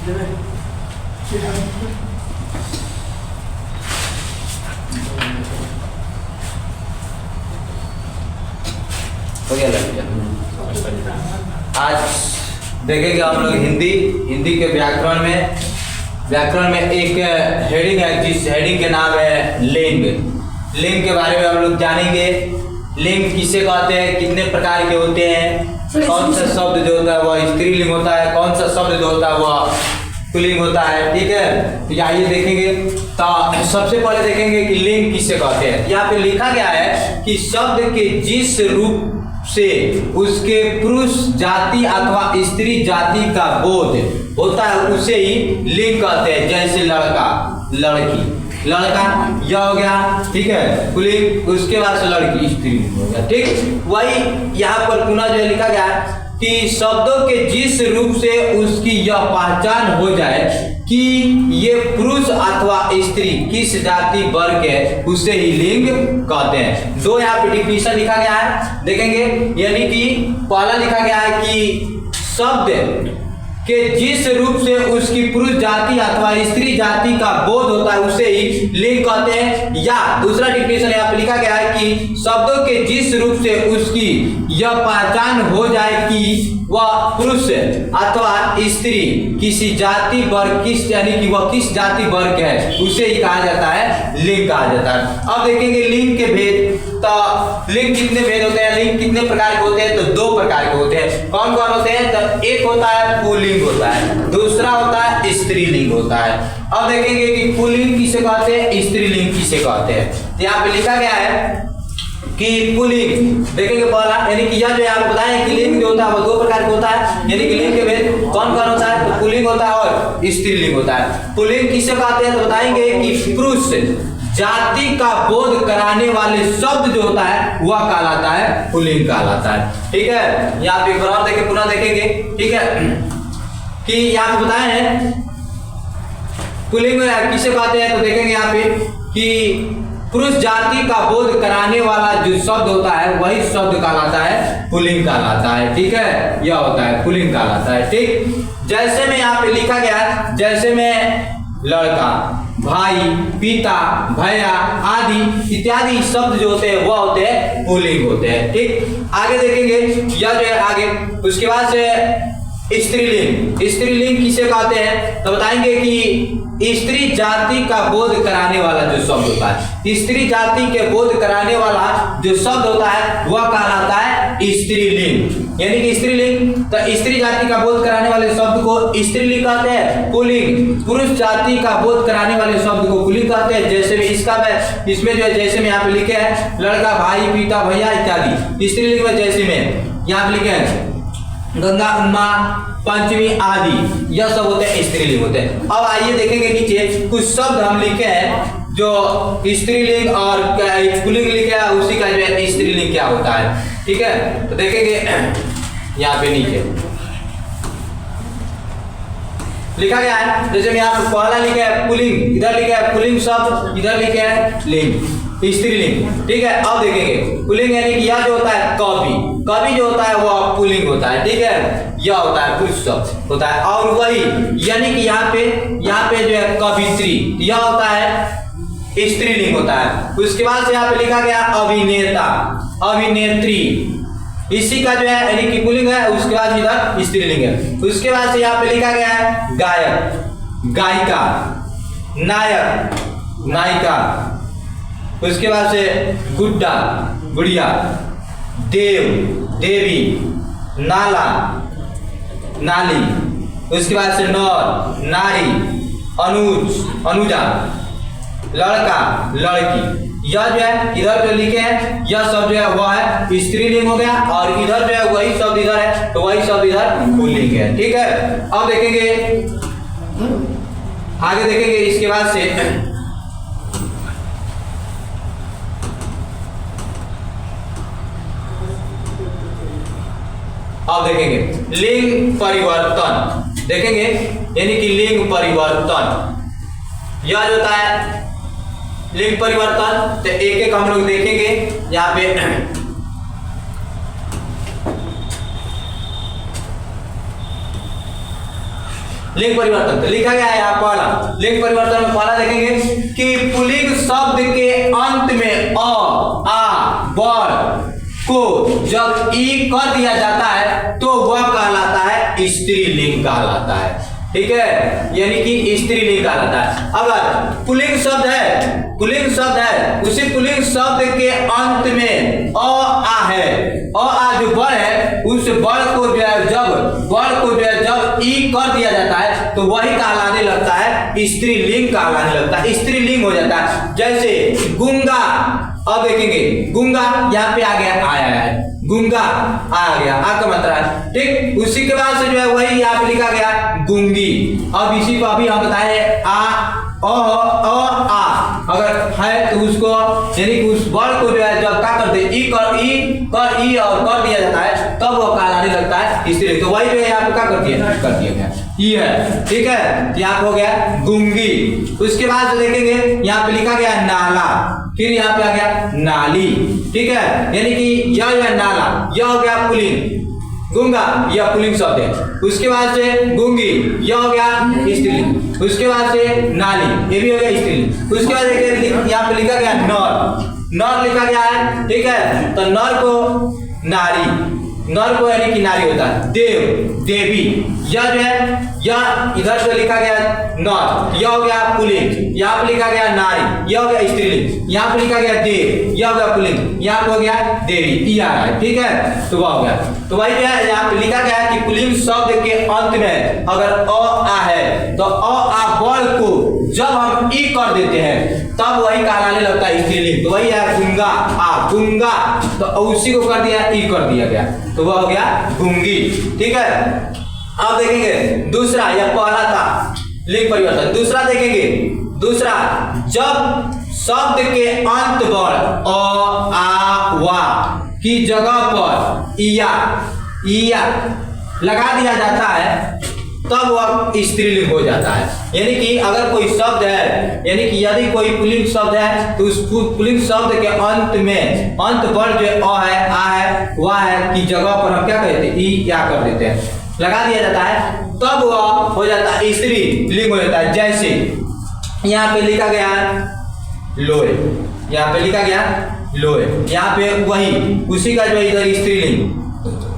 हो गया लग आज देखेंगे हम लोग हिंदी के व्याकरण में एक हेडिंग है, जिस हेडिंग के नाम है लिंग। लिंग के बारे में हम लोग जानेंगे। लिंग किसे कहते हैं, कितने प्रकार के होते हैं, कौन सा शब्द जो होता है वह स्त्रीलिंग होता है, कौन सा शब्द जो होता है वह पुल्लिंग होता है। ठीक है, तो आइए देखेंगे। तो सबसे पहले देखेंगे कि लिंग किसे कहते हैं। यहाँ पे लिखा गया है कि शब्द के जिस रूप से उसके पुरुष जाति अथवा स्त्री जाति का बोध होता है उसे ही लिंग कहते हैं। जैसे लड़का, लड़की, लड़का यह हो गया, ठीक है, पुल्लिंग। उसके बाद से लड़की स्त्री हो गया। ठीक, वही यहाँ पर पुनः जो लिखा गया है कि शब्दों के जिस रूप से उसकी यह पहचान हो जाए कि ये पुरुष अथवा स्त्री किस जाति वर्ग है उसे ही लिंग कहते हैं। दो यहाँ पे डिफिनेशन लिखा गया है, देखेंगे। यानी कि पहला लिखा गया है कि शब्द के जिस रूप से उसकी पुरुष जाति अथवा स्त्री जाति का बोध होता है उसे ही लिंग कहते हैं। या दूसरा डिफिनेशन यहाँ पे लिखा गया है कि शब्दों के जिस रूप से उसकी यह पहचान हो जाए कि वह पुरुष अथवा स्त्री किसी जाति वर्ग यानी कि वह किस जाति वर्ग है उसे ही कहा जाता है लिंग कहा जाता है। अब देखेंगे लिंग के भेद। तो लिंग कितने भेद होते हैं, लिंग कितने प्रकार के होते हैं, तो दो प्रकार के होते हैं। कौन कौन होते हैं, तो एक होता है पुल्लिंग होता है, दूसरा होता है स्त्रीलिंग होता है। अब देखेंगे कि पुल्लिंग किसे कहते हैं, स्त्रीलिंग किसे कहते हैं। यहाँ पे लिखा गया है कि पुल्लिंग, देखेंगे पहला, यानी कि यह जो यहाँ बताएं कि लिंग जो होता है वो दो प्रकार का होता है। यानी कि लिंग के भेद कौन कौन होता है, तो पुल्लिंग होता है और स्त्रीलिंग होता है। पुल्लिंग किसे कहते हैं, तो बताएंगे कि पुरुष जाति का बोध कराने वाले शब्द जो होता है वह कहलाता है पुल्लिंग कहलाता है। ठीक है, यहाँ पे एक बार और देखें, पुनः देखेंगे। ठीक है, कि यहाँ पे बताए हैं पुल्लिंग किसे कहते हैं, तो देखेंगे यहाँ पे कि पुरुष जाति का बोध कराने वाला जो शब्द होता है वही शब्द कहलाता है पुल्लिंग कहलाता है। ठीक है, यह होता है पुल्लिंग कहलाता है। ठीक, जैसे में यहाँ पे लिखा गया है, जैसे में लड़का, भाई, पिता, भैया आदि इत्यादि शब्द जो होते हैं वह होते हैं पुल्लिंग होते हैं। ठीक, आगे देखेंगे यह जो है आगे, उसके बाद से स्त्रीलिंग। स्त्रीलिंग किसे कहते हैं, तो बताएंगे कि स्त्री जाति का बोध कराने वाला जो शब्द होता है, स्त्री जाति के बोध कराने वाला जो शब्द होता है वह कहलाता है स्त्रीलिंग। यानी कि स्त्रीलिंग, तो स्त्री जाति का बोध कराने वाले शब्द को स्त्रीलिंग कहते हैं। पुल्लिंग, पुरुष जाति का बोध कराने वाले शब्द को पुल्लिंग कहते हैं। जैसे में इसमें जो है, जैसे में यहाँ पे लिखे हैं लड़का, भाई, पिता, भैया इत्यादि। स्त्रीलिंग में जैसे में यहाँ पे लिखे हैं गंगा, उमा, पंचमी आदि, यह सब होते हैं स्त्रीलिंग होते हैं। अब आइए देखेंगे नीचे कुछ शब्द हम लिखे हैं जो स्त्रीलिंग और पुल्लिंग लिखे हैं, उसी का जो है स्त्रीलिंग क्या होता है। ठीक है, तो देखेंगे यहाँ पे नीचे लिखा गया है, जैसे यहाँ पे पहला लिखा है पुल्लिंग, इधर लिखा है पुल्लिंग शब्द, इधर लिखे है लिंग, स्त्रीलिंग। ठीक है, अब देखेंगे पुल्लिंग यानी कि यह जो होता है कवि, कवि जो होता है वह पुल्लिंग होता है। ठीक है, यह होता है पुरुष शब्द होता है। और वही यानी कि यहाँ पे जो है कवित्री, यह होता है स्त्रीलिंग होता है। उसके बाद से यहाँ पे लिखा गया अभिनेता, अभिनेत्री, इसी का जो है यानी कि पुल्लिंग है। उसके बाद इधर स्त्रीलिंग है। उसके बाद से यहाँ पे लिखा गया है गायक, गायिका, नायक, नायिका। उसके बाद से गुड्डा, गुड़िया, देव, देवी, नाला, नाली। उसके बाद से नर, नारी, अनुज, अनुजा, लड़का, लड़की। यह जो है इधर जो लिखे हैं यह सब जो है वह है स्त्रीलिंग हो गया, और इधर जो है वही शब्द इधर है तो वही शब्द इधर पुल्लिंग है। ठीक है, अब देखेंगे आगे, देखेंगे इसके बाद से अब देखेंगे लिंग परिवर्तन। देखेंगे यानी कि लिंग परिवर्तन, यह जो होता है लिंग परिवर्तन, तो एक एक हम लोग देखेंगे यहाँ पे। लिंग परिवर्तन। तो लिखा गया है यहाँ पहला लिंग परिवर्तन में पहला देखेंगे कि पुल्लिंग शब्द के अंत में अ आ बर को जब ई कर दिया जाता है तो वह कहलाता है स्त्रीलिंग कहलाता है। ठीक है, यानी कि स्त्रीलिंग कहलाता है। अगर पुल्लिंग शब्द है उसी पुल्लिंग शब्द के अंत में अ आ है, अ आ जो बड़ है उस बड़ को जो है जब ई कर दिया जाता है तो वही कहलाने लगता है स्त्रीलिंग कहलाने लगता है, स्त्रीलिंग हो जाता है। जैसे गुंगा, अब देखेंगे गुंगा यहाँ पे आ गया आया है, गुंगा आ गया, आ का मात्रा है। ठीक, उसी के बाद से जो है वही यहाँ पे लिखा गया गुंगी। अब इसी को अभी हम बताए आ अगर है तो उसको यानी कि उस वर्ड को जो है जब क्या करते ई और कर दिया जाता है तब वो कहलाने लगता है स्त्रीलिंग। तो वही जो है यहाँ पे क्या कर दिया गया ई है। ठीक है, यहाँ पे हो गया गुंगी। उसके बाद देखेंगे यहाँ पे लिखा गया नाला, फिर यहाँ पे आ गया नाली। ठीक है, यानी कि यह जो है नाला, यह हो गया पुल्लिंग, गुंगा यह पुल्लिंग शब्द है। उसके बाद से गुंगी यह हो गया स्त्रीलिंग। उसके बाद से नाली ये भी हो गया स्त्रीलिंग। उसके बाद देखिए यहाँ पे लिखा गया नर लिखा गया है। ठीक है, तो नर को नारी, नर को यानी कि नारी होता है। देव देवी, यह जो है यह इधर से लिखा गया नर, यह हो गया पुल्लिंग, यहाँ पे लिखा गया नारी, यह हो गया स्त्रीलिंग, यहाँ पे लिखा गया देव, यह हो गया पुल्लिंग, यहाँ पे हो गया देवी, ई आ रहा है। ठीक है, तो वह हो गया। तो वही जो है यहाँ पे लिखा गया कि पुल्लिंग शब्द के अंत में अगर अ आ है तो अ आ बल को जब हम ई कर देते हैं तब वही कहलाने लगता है स्त्रीलिंग। तो वही है गुंगा आ, गुंगा तो उसी को कर दिया ई कर दिया गया तो वह हो गया गुंगी। ठीक है, अब देखेंगे दूसरा, यह पहला था लिंग परिवर्तन। दूसरा देखेंगे, दूसरा जब शब्द के अंत पर अ आ वा की जगह पर इया लगा दिया जाता है तब वह स्त्रीलिंग हो जाता है। यानी कि अगर कोई शब्द है, यानी कि यदि कोई पुल्लिंग शब्द है तो उस पुल्लिंग शब्द के अंत में अंत पर जो अ है आ है वह है की जगह पर हम क्या कहते हैं ई या कर देते हैं, लगा दिया जाता है तब वह हो जाता है स्त्रीलिंग हो जाता है। जैसे यहाँ पे लिखा गया लोहे, यहाँ पे लिखा गया लोहे, यहाँ पे वही उसी का जो है इधर स्त्रीलिंग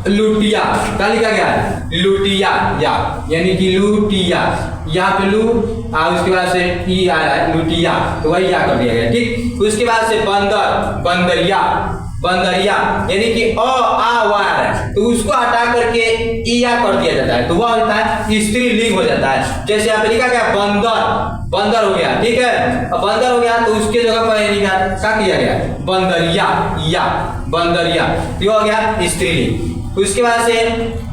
लुटिया, क्या लिखा गया है लुटिया, या यानी कि लुटिया, यहाँ पे लू उसके बाद से ई आ रहा है लुटिया तो वही या कर दिया गया। ठीक, उसके बाद से बंदर, बंदरिया, बंदरिया यानी कि अ आ वा है तो उसको हटा करके इया कर दिया जाता है तो वह होता है स्त्रीलिंग हो जाता है। जैसे यहाँ पे लिखा गया बंदर, बंदर हो गया। ठीक है, अब बंदर हो गया तो उसके जगह पर क्या किया गया बंदरिया, या बंदरिया तो हो गया स्त्रीलिंग। उसके बाद से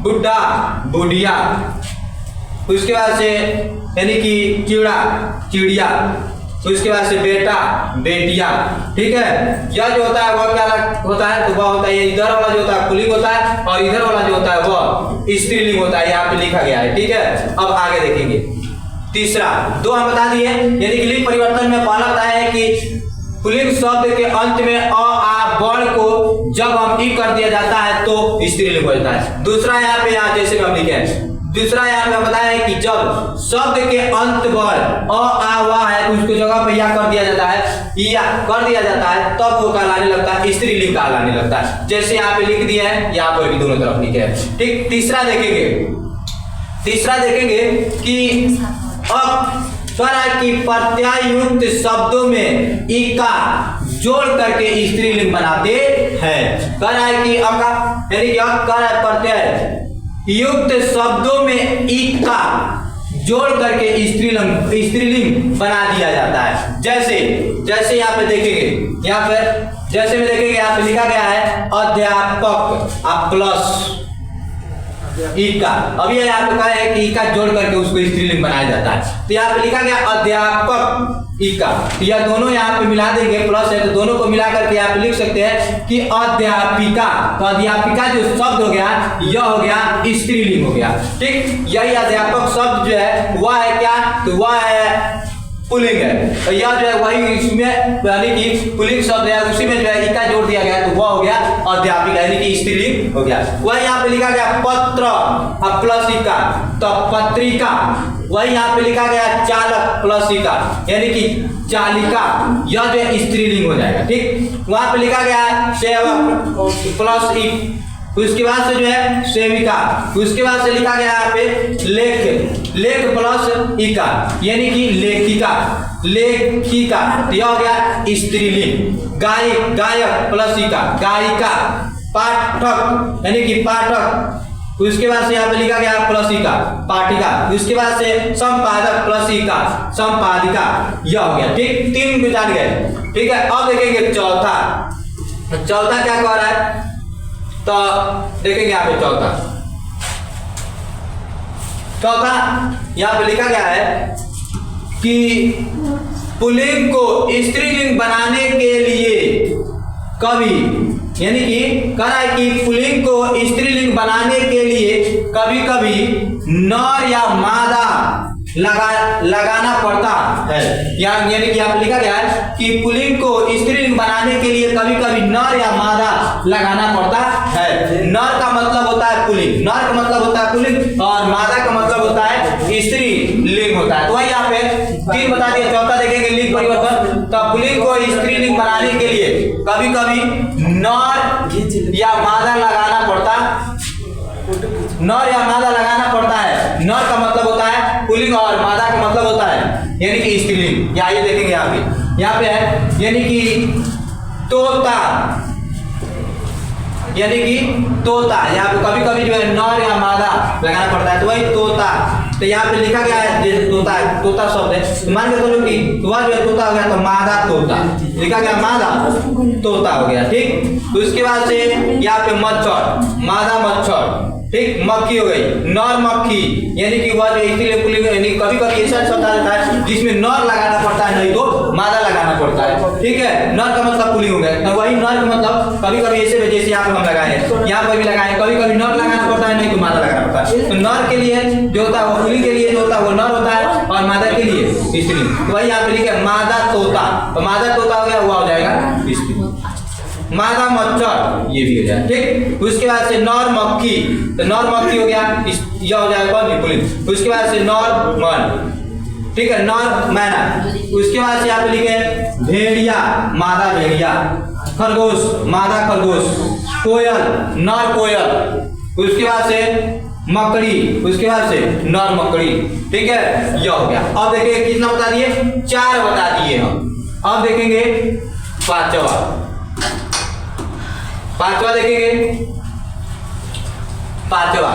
बुड्ढा, बुढ़िया, उसके बाद से यानी कि कीड़ा, चिड़िया, उसके बाद से बेटा, बेटिया। ठीक है, यह जो होता है वह क्या होता है तो वह होता है इधर वाला जो होता है पुल्लिंग होता है और इधर वाला जो होता है वह स्त्रीलिंग होता है, यहाँ पे लिखा गया है। ठीक है, अब आगे देखेंगे तीसरा, दो हम बता दिए, यानी कि लिंग परिवर्तन में पहला बताया है कि पुल्लिंग शब्द के अंत में अ आ बड़ को जब हम ई कर दिया जाता है तो स्त्रीलिंग हो जाता है। दूसरा यहाँ पे यहाँ जैसे हम लिखे हैं, दूसरा यहाँ पे बताया है कि जब शब्द के अंत पर अ आ वा है उसको जगह पे या कर दिया जाता है, या कर दिया जाता है तब वो कहलाने लगता है स्त्रीलिंग कहलाने लगता है। जैसे यहाँ पे लिख दिए हैं, यहाँ पर भी दोनों तरफ लिखे हैं। ठीक, तीसरा देखेंगे कि अब की प्रत्यय युक्त शब्दों में ई का जोड़ करके स्त्रीलिंग बनाते हैं। कह रहा है कि अका यानी कि कह रहा है प्रत्यय युक्त शब्दों में ई का जोड़ करके स्त्रीलिंग बना दिया जाता है। जैसे यहाँ पे देखेंगे, यहाँ पे जैसे में देखेंगे यहाँ पे लिखा गया है अध्यापक आप प्लस ई का, अब ये यहाँ पे कहा है कि ई का जोड़ करके उसको स्त्रीलिंग बनाया जाता है तो यहाँ पे लिखा गया अध्यापक ई का, तो यह दोनों यहाँ पे मिला देंगे प्लस है तो दोनों को मिला करके यहाँ पे लिख सकते हैं कि अध्यापिका, तो अध्यापिका जो शब्द हो गया यह हो गया स्त्रीलिंग हो गया। ठीक, यही अध्यापक शब्द जो है वह है क्या तो वह है पुलिंग है। तो यह जो है वही इसमें यानी कि पुलिंग शब्द है, उसी में जो है इका जोड़ दिया गया तो वह हो गया अध्यापिका यानी कि स्त्रीलिंग हो गया। वही यहाँ पे लिखा गया पत्र प्लस इका तो पत्रिका, वही यहाँ पे लिखा गया चालक प्लस इका यानी कि चालिका, यह जो है स्त्रीलिंग हो जाएगा। ठीक, वहां पे लिखा गया है सेवक प्लस इक, उसके बाद से जो है सेविका, उसके बाद से लिखा गया यहाँ पे लेख, लेख प्लस इका यानी कि लेखिका, लेखिका, तो यह हो गया स्त्रीलिंग। गायक, गायक प्लस इका, गायिका। पाठक यानी कि पाठक, उसके बाद से यहाँ पे लिखा गया प्लस इका, पाठिका। उसके बाद से संपादक प्लस इका, संपादिका, यह हो गया। ठीक, 3 जान गए। ठीक है, अब देखेंगे चौथा। चौथा क्या कह रहा है तो देखेंगे यहाँ पे चौथा यहाँ पे लिखा गया है कि पुल्लिंग को स्त्रीलिंग बनाने के लिए कभी, यानी कि कह रहा है कि पुल्लिंग को स्त्रीलिंग बनाने के लिए कभी कभी नर या मादा लगाना पड़ता है। यानी कि यहाँ पे लिखा गया है कि पुल्लिंग को स्त्रीलिंग बनाने के लिए कभी कभी नर या मादा लगाना पड़ता है। नर का मतलब होता है पुल्लिंग, नर का मतलब होता है पुल्लिंग और मादा का मतलब होता है स्त्रीलिंग होता है। तो वही यहाँ पे 3 बता दिया। चौथा देखेंगे लिंग परिवर्तन। तो पुल्लिंग को स्त्रीलिंग बनाने के लिए कभी कभी नर या मादा लगाना पड़ता, नर या मादा लगाना पड़ता है। नर का मतलब होता है पुल्लिंग और मादा का मतलब होता है यानी कि स्त्रीलिंग। या ये देखेंगे यहाँ पे है यानी कि तोता, यानी कि तोता, यहाँ पे कभी कभी जो है नर या मादा लगाना पड़ता है तो वही तोता। तो यहाँ पे लिखा गया है जैसे तोता, तोता शब्द है, मान के चलो कि वह जो है तोता हो गया तो मादा तोता, लिखा गया मादा तोता हो गया। ठीक, तो उसके बाद से यहाँ पे मच्छर, मादा मच्छर। ठीक, मक्खी हो गई, नर मक्खी, यानी कि वह जो इसलिए पुल्लिंग यानी कभी कभी ऐसा शब्द आ जाता है जिसमें नर लगाना पड़ता है नहीं तो मादा लगाना पड़ता है। ठीक है, नर का मतलब पुल्लिंग हो गया, तो वही नर का मतलब कभी कभी ऐसे जैसे यहाँ पे हम लगाए, यहाँ पर भी लगाए, कभी कभी नर लगाना पड़ता है नहीं तो मादा लगाना पड़ता है। तो नर के लिए जो होता है वो पुल्लिंग के लिए जो होता है वो नर होता है और मादा के लिए स्त्रीलिंग। तो वही यहाँ पे लिखा है मादा तोता, तो मादा तोता हो गया, हुआ हो जाएगा स्त्रीलिंग। मादा मच्छर ये भी हो जाए। ठीक, उसके बाद से नर मक्खी, तो नर मक्खी हो गया, यह हो जाएगा पुल्लिंग। उसके बाद से नर मन, ठीक है, नर मैना। उसके बाद से यहाँ पे लिखे भेड़िया, मादा भेड़िया। खरगोश, मादा खरगोश। कोयल, नर कोयल। उसके बाद से मकड़ी, उसके बाद से नर मकड़ी। ठीक है, यह हो गया। अब देखिए कितना बता दिए, 4 बता दिए हम। अब देखेंगे पांचवा देखेंगे, पांचवा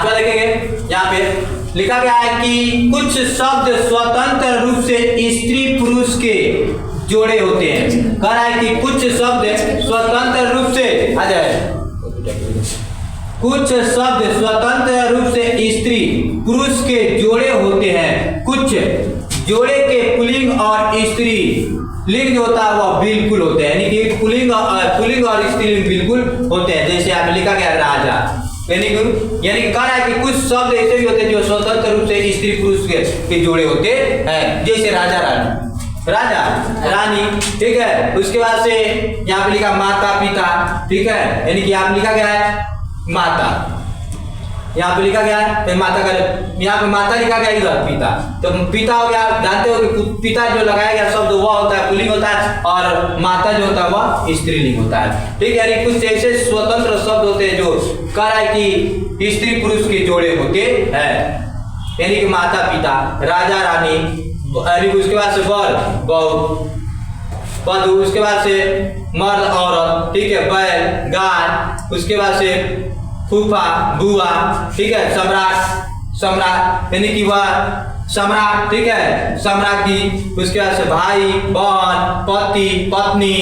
देखेंगे। यहाँ पे लिखा गया है कि कुछ शब्द स्वतंत्र रूप से स्त्री पुरुष के जोड़े होते हैं। कह रहा है कि कुछ शब्द स्वतंत्र रूप से आ जाए, कुछ शब्द स्वतंत्र रूप से स्त्री पुरुष के जोड़े होते हैं। कुछ जोड़े के पुल्लिंग और स्त्री लिंग जो होता है वह बिल्कुल होते हैं, यानी कि पुल्लिंग और स्त्रीलिंग बिल्कुल होते हैं। जैसे यहाँ पे लिखा गया राजा, यानी कह रहा है कि कुछ शब्द ऐसे भी होते हैं जो स्वतंत्र रूप से स्त्री पुरुष के जोड़े होते हैं, जैसे राजा रानी, राजा रानी। ठीक है, उसके बाद से यहाँ पे लिखा माता पिता। ठीक है, यानी कि यहाँ पे लिखा गया है माता, यहाँ पे लिखा गया है माता का, यहाँ पे माता लिखा गया, इधर पिता। तो पिता हो गया, जानते हो कि पिता जो लगाया गया शब्द वह होता है पुल्लिंग होता है और माता जो होता है वह स्त्रीलिंग होता है। ठीक है, यानी कुछ ऐसे स्वतंत्र शब्द होते हैं जो कह रहा है कि स्त्री पुरुष के जोड़े होते हैं, यानी कि माता पिता, राजा रानी, उसके बाद से वर बहू, बधू, उसके बाद से मर्द औरत। ठीक है, बैल गाय, उसके बाद से फूफा बुआ। ठीक है, सम्राट यानी कि वह सम्राट। ठीक है, सम्राज्ञी। उसके बाद से भाई बहन, पति पत्नी,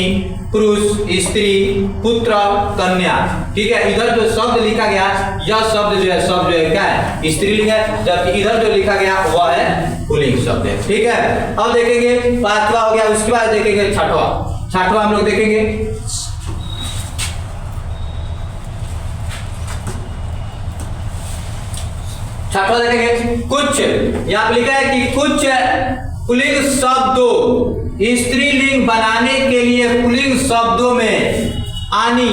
पुरुष स्त्री, पुत्र कन्या। ठीक है, इधर जो शब्द लिखा गया यह शब्द जो है सब जो है क्या है, स्त्रीलिंग है, जबकि इधर जो लिखा गया वह है पुल्लिंग शब्द है। ठीक है, अब देखेंगे 5वां हो गया। उसके बाद देखेंगे 6वां हम लोग देखेंगे। छठवां देखेंगे कुछ, यहाँ पे लिखा है कि कुछ पुल्लिंग शब्दों स्त्रीलिंग बनाने के लिए पुल्लिंग शब्दों में आनी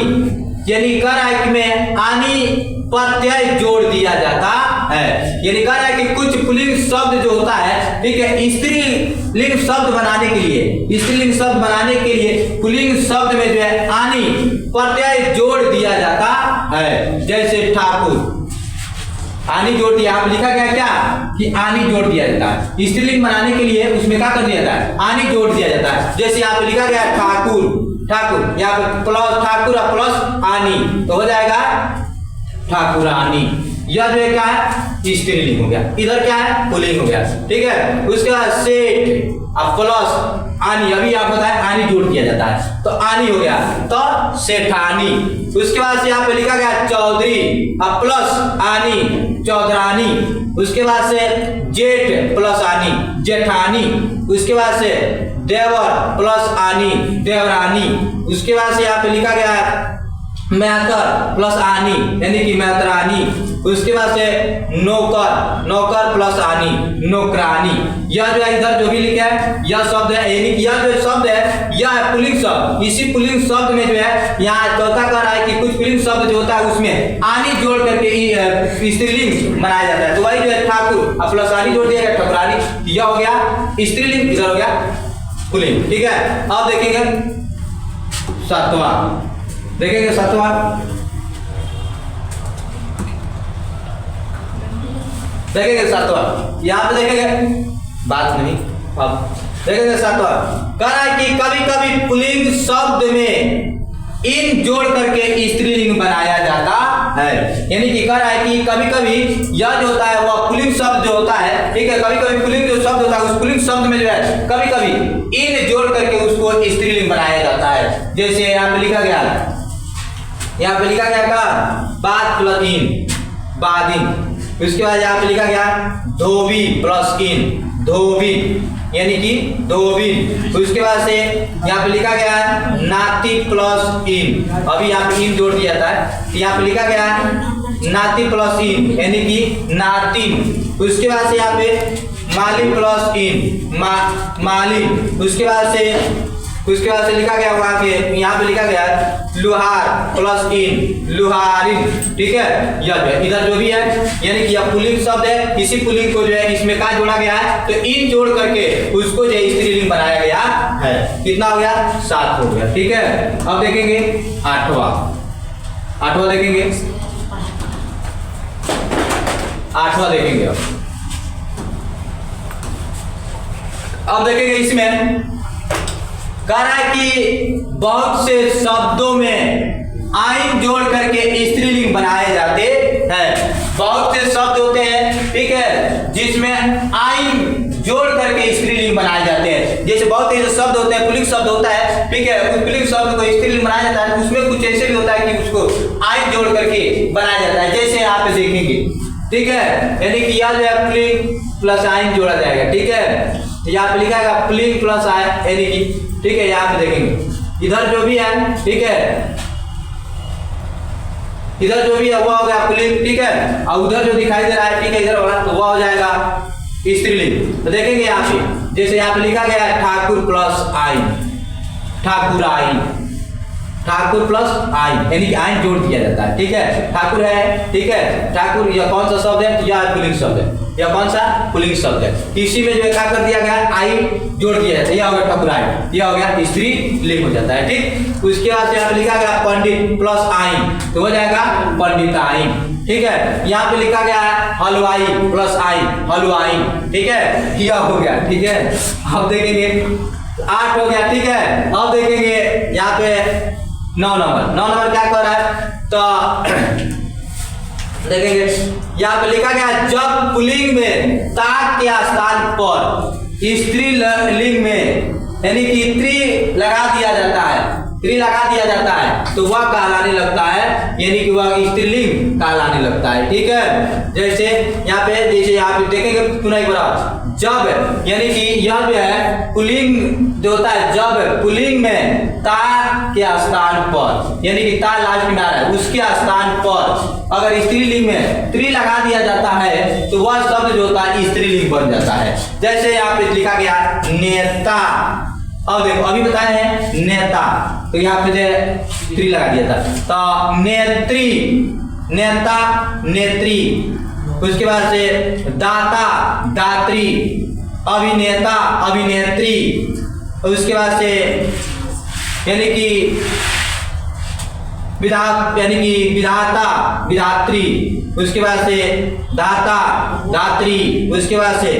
यानी कर आयक में आनी प्रत्यय जोड़ दिया जाता है। यानी कह रहा है कि कुछ पुल्लिंग शब्द जो होता है, ठीक है, स्त्रीलिंग शब्द बनाने के लिए, स्त्रीलिंग शब्द बनाने के लिए पुल्लिंग शब्द में जो है आनी प्रत्यय जोड़ दिया जाता है। जैसे ठाकुर, आनी जोड़ दिया, आप लिखा गया क्या कि आनी जोड़ दिया जाता है। स्त्रीलिंग बनाने के लिए उसमें क्या कर दिया जाता है, आनी जोड़ दिया जाता है। जैसे यहाँ पे लिखा गया ठाकुर, ठाकुर यहाँ पे प्लस ठाकुर प्लस आनी तो हो जाएगा ठाकुरानी। यह जो है क्या है स्त्रीलिंग हो गया, इधर क्या है पुल्लिंग हो गया, ठीक है। उसके बाद सेठ अब प्लस आनी, अभी आप बताएं आनी जोड़ दिया जाता है तो आनी हो गया तो सेठानी। उसके बाद से यहाँ पे लिखा गया चौधरी अब प्लस आनी चौधरानी। उसके बाद से जेठ प्लस आनी जेठानी। उसके बाद से देवर प्लस आनी देवरानी। उसके बाद से यहाँ पे लिखा गया है मैतर प्लस आनी यानी कि मैतरानी। उसके बाद से नौकर, नौकर प्लस आनी नौकरानी। यह जो है इधर जो भी लिखा है यह शब्द है, यानी कि यह जो शब्द है यह है पुल्लिंग शब्द। इसी पुल्लिंग शब्द में जो है यहाँ चौथा कह रहा है कि कुछ पुल्लिंग शब्द जो होता है उसमें आनी जोड़ करके स्त्रीलिंग बनाया जाता है। तो वही जो है ठाकुर अब प्लस आनी जोड़ दिया गया ठकुरानी, यह हो गया स्त्रीलिंग, इधर हो गया पुल्लिंग, ठीक है। अब देखेंगे सातवां, देखेंगे सातवां, देखेंगे सातवां, यहाँ पे देखेंगे बात नहीं, अब देखेंगे सातवां। कह रहा है कि कभी कभी पुल्लिंग शब्द में इन जोड़ करके स्त्रीलिंग बनाया जाता है। यानी कि कह रहा है कि कभी कभी यह जो होता है वह पुल्लिंग शब्द जो होता है, ठीक है, कभी कभी पुल्लिंग जो शब्द होता है उस पुल्लिंग शब्द में जो है कभी कभी इन जोड़ करके उसको स्त्रीलिंग बनाया जाता है। जैसे यहाँ पे लिखा गया, यहाँ पे लिखा गया का बाद प्लस इन बादिन। उसके बाद यहाँ पे लिखा गया धोबी प्लस इन धोबी यानी कि धोबिन। उसके बाद से यहाँ पे लिखा गया है नाती प्लस इन, अभी यहाँ पे इन जोड़ दिया जाता है, यहाँ पे लिखा गया है नाती प्लस इन यानी कि नातिन। उसके बाद से यहाँ पे माली प्लस इन मालिन। उसके बाद से लिखा गया वहां पे, यहाँ पे लिखा गया लुहार प्लस इन लुहारिन, ठीक है। यह जो है इधर जो भी है यानी कि यह पुल्लिंग शब्द है, इसी पुल्लिंग को जो है इसमें क्या जोड़ा गया है तो इन जोड़ करके उसको जो है स्त्रीलिंग बनाया गया है। कितना हो गया 7 हो गया, ठीक है। अब देखेंगे आठवां, आठवां देखेंगे, आठवां देखेंगे। अब देखेंगे इसमें कह रहा है कि बहुत से शब्दों में आइन जोड़ करके स्त्रीलिंग बनाए जाते हैं। बहुत से शब्द होते हैं, ठीक है, जिसमें आइन जोड़ करके स्त्रीलिंग बनाए जाते हैं। जैसे बहुत से शब्द होते हैं पुल्लिंग शब्द होता है, ठीक है, उस पुल्लिंग शब्द को स्त्रीलिंग बनाया जाता है। उसमें कुछ ऐसे भी होता है कि उसको आइन जोड़ करके बनाया जाता है। जैसे यहाँ पे देखेंगे, ठीक है, यानी कि यह जो है पुल्लिंग प्लस आइन जोड़ा जाएगा, ठीक है। यहाँ पे लिखा है पुल्लिंग प्लस आइन यानी कि, ठीक है, यहाँ पे देखेंगे इधर जो भी है, ठीक है, इधर जो भी है वह हो गया पुल्लिंग, ठीक है, और उधर जो दिखाई दे रहा है, ठीक है, इधर वाला तो वह हो जाएगा स्त्रीलिंग। तो देखेंगे यहाँ पे जैसे यहाँ पे लिखा गया है ठाकुर प्लस आइन ठाकुर आइन, ठाकुर प्लस आइन यानी कि आइन जोड़ दिया जाता है, ठीक है। ठाकुर है, ठीक है, ठाकुर यह कौन सा शब्द है, यह पुल्लिंग शब्द है, यह कौन सा पुल्लिंग शब्द है। इसी में जो है क्या कर दिया गया आई जोड़ दिया जाता है, यह हो गया ठकुराई, यह हो गया स्त्रीलिंग हो जाता है, ठीक। उसके बाद से यहाँ पे लिखा गया पंडित प्लस आइन तो हो जाएगा पंडित आइन, ठीक है। यहाँ पे लिखा गया है हलवाई प्लस आइन हलवाई, ठीक है, यह हो गया, ठीक है। अब देखेंगे 8 हो गया, ठीक है। अब देखेंगे यहाँ पे 9 नंबर क्या कर रहा है तो देखेंगे यहाँ पे लिखा गया जब पुल्लिंग में ताक के स्थान पर स्त्रीलिंग में यानी कि त्रि लगा दिया जाता है, त्रि लगा दिया जाता है तो वह कहलाने लगता है, यानी कि वह स्त्रीलिंग कहलाने लगता है, ठीक है। जैसे यहाँ पे देखेंगे पुनः एक बार जब यानी कि यह जो है पुल्लिंग जो होता है, जब पुल्लिंग में ता के स्थान पर यानी कि ता लास्ट में आ रहा है उसके स्थान पर अगर स्त्रीलिंग में त्री लगा दिया जाता है तो वह शब्द जो होता है स्त्रीलिंग बन जाता है। जैसे यहाँ पे लिखा गया नेता, अब देखो अभी बताए हैं नेता तो यहाँ पे जो त्री लगा दिया था, तो नेत्री, नेता नेत्री, उसके बाद से दाता दात्री, अभिनेता अभिनेत्री, उसके बाद से यानी कि यानी कि विधाता विधात्री, उसके बाद से दाता दात्री, उसके बाद से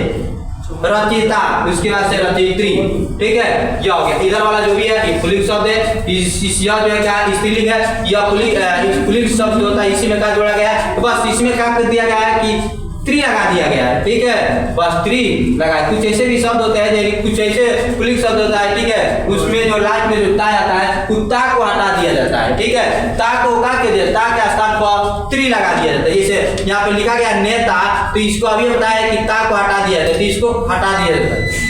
रचिता, उसके बाद से रचित्री। ठीक है, यह हो गया। इधर वाला जो भी है ये पुल्लिंग शब्द है, यह जो है क्या स्त्रीलिंग है, यह पुल्लिंग शब्द जो होता है इसी में क्या जोड़ा गया है, तो बस इसमें क्या कर दिया गया है कि त्री लगा दिया गया है। ठीक है, बस त्री लगा। कुछ ऐसे भी शब्द होते हैं जैसे कुछ ऐसे पुल्लिंग शब्द होता है, ठीक है, उसमें जो लास्ट में जो ता आता है कुत्ता को हटा दिया जाता है। ठीक है, ता को का के ता के स्थान पर त्री लगा दिया जाता है। जैसे यहाँ पे लिखा गया नेता, तो इसको अभी बताया कि ता को हटा दिया जाता है, तो इसको हटा दिया जाता है।